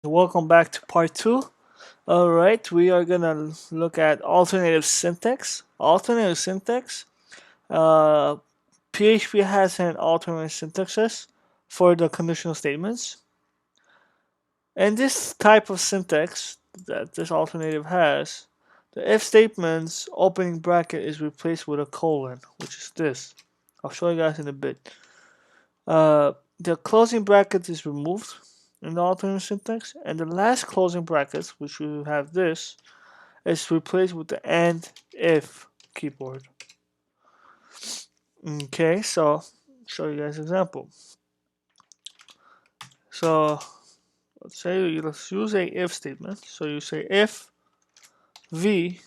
Welcome back to part 2. Alright, we are gonna look at alternative syntax. Alternative syntax. PHP has an alternative syntaxes for the conditional statements. And this type of syntax that this alternative has, the if statement's opening bracket is replaced with a colon, which is this. I'll show you guys in a bit. The closing bracket is removed in the alternative syntax, and the last closing brackets, which we have this, is replaced with the and if keyboard. Okay, so show you guys an example. So let's use a if statement. So you say if v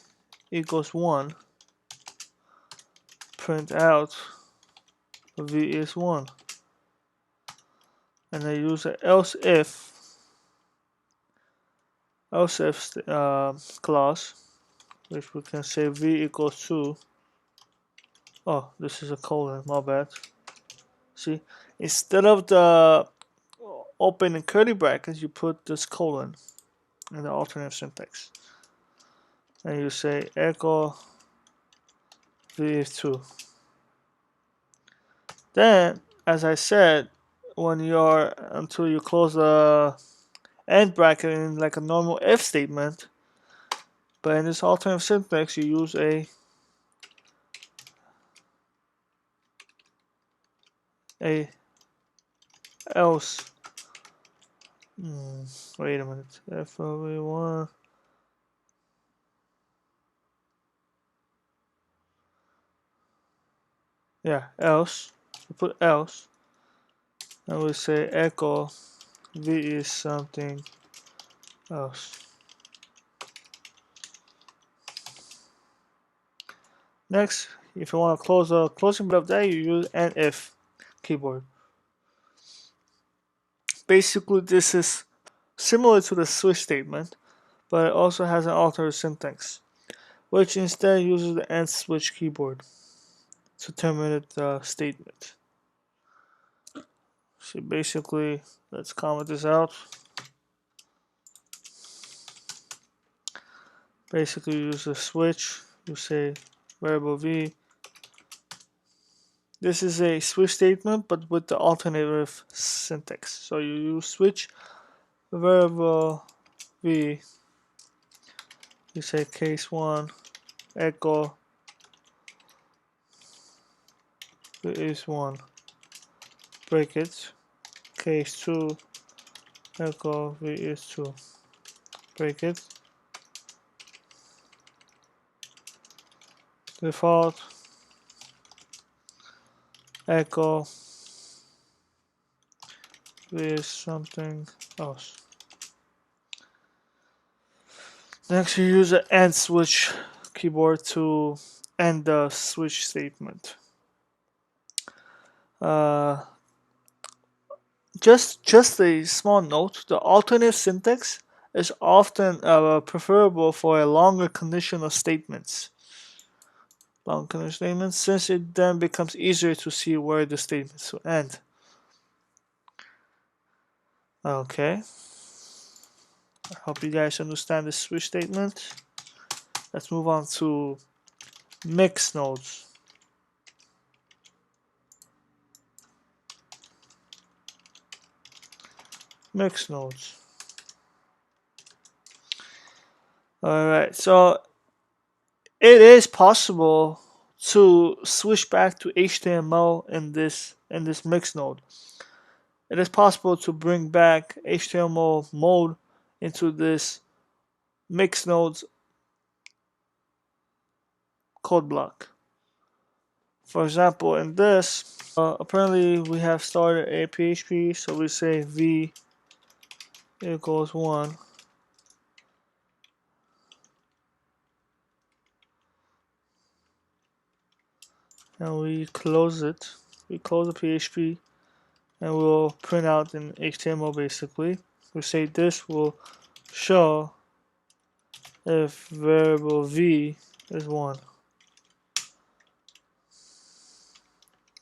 equals 1, print out v is 1, and then use an else if clause, which we can say v equals 2. Oh, this is a colon, my bad. See, instead of the open and curly brackets, you put this colon in the alternative syntax. And you say echo v is 2. Then, as I said, until you close the end bracket in like a normal if statement, but in this alternative syntax, you use a else. Wait a minute. If we want. Yeah, else. We put else. And we say echo v is something else. Next, if you want to close the closing bit of that, you use an if keyboard. Basically, this is similar to the switch statement, but it also has an alternative syntax, which instead uses the and switch keyboard to terminate the statement. So basically, let's comment this out. Basically, you use a switch. You say variable v. This is a switch statement, but with the alternative syntax. So you use switch variable v. You say case 1 echo v is 1. Break it. Case 2 echo v is 2. Break it. Default echo v is something else. Next, you use the AND switch keyboard to end the switch statement. Just a small note: the alternative syntax is often preferable for a longer conditional statements. Long conditional statements, since it then becomes easier to see where the statements will end. Okay. I hope you guys understand the switch statement. Let's move on to mix nodes. Mix nodes. Alright, so it is possible to switch back to HTML in this mix node. It is possible to bring back HTML mode into this mix nodes code block. For example, in this, apparently we have started a PHP, so we say v equals 1. And we close it. We close the PHP, and we'll print out in HTML basically. We say this will show if variable v is 1.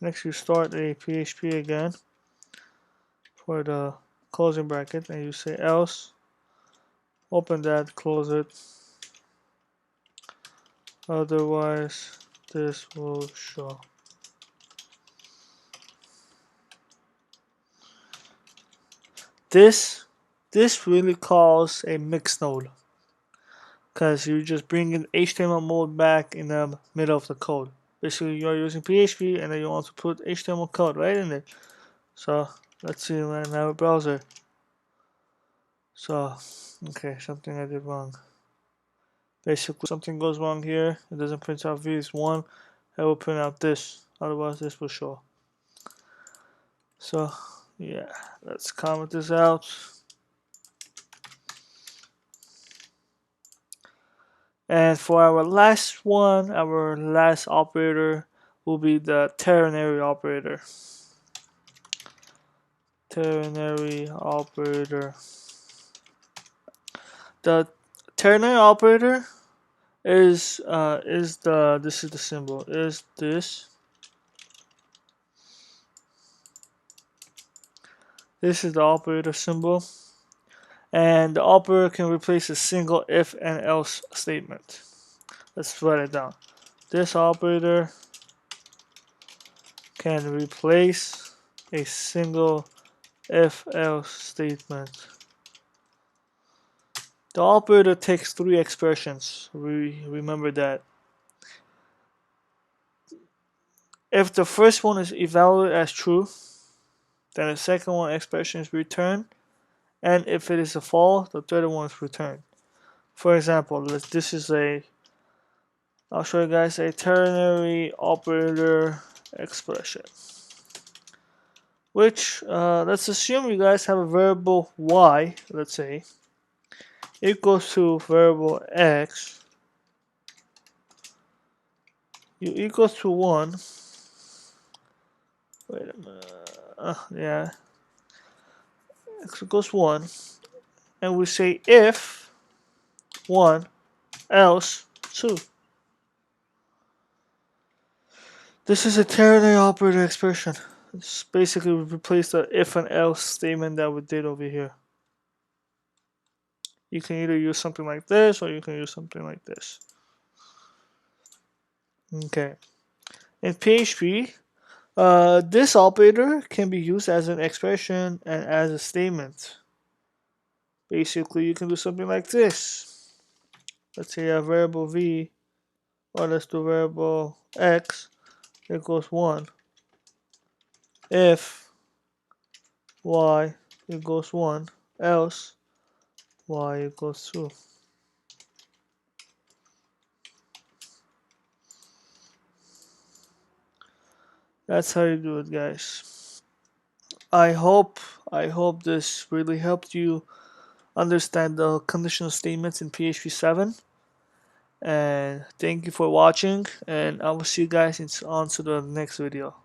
Next, you start a PHP again for the closing bracket, and you say else Open that, close it. Otherwise, this will show. This really calls a mixed node, because you just bring in HTML mode back in the middle of the code. Basically, you're using PHP and then you want to put HTML code right in there. So let's see when I have a browser. So okay, something I did wrong. Basically, something goes wrong here. It doesn't print out v1. I will print out this. Otherwise, this will show. So yeah, let's comment this out. And for our last one, our last operator will be the ternary operator. Ternary operator. The ternary operator is this is the symbol, is this. This is the operator symbol, and the operator can replace a single if and else statement. Let's write it down. This operator can replace a single if else statement. The operator takes 3 expressions. We remember that. If the first one is evaluated as true, then the second one expression is returned, and if it is a false, the third one is returned. For example, this is I'll show you guys a ternary operator expression, which let's assume you guys have a variable y, let's say, equals to variable x, you equals to 1. Wait a minute. Yeah, x equals 1, and we say if 1, else 2. This is a ternary operator expression. It's basically we replace the if and else statement that we did over here. You can either use something like this or you can use something like this. Okay. In PHP, this operator can be used as an expression and as a statement. Basically, you can do something like this. Let's say a variable v, or let's do variable x equals 1 if y equals 1, else y equals 2. That's how you do it, guys. I hope this really helped you understand the conditional statements in PHP 7. And thank you for watching, and I will see you guys on to the next video.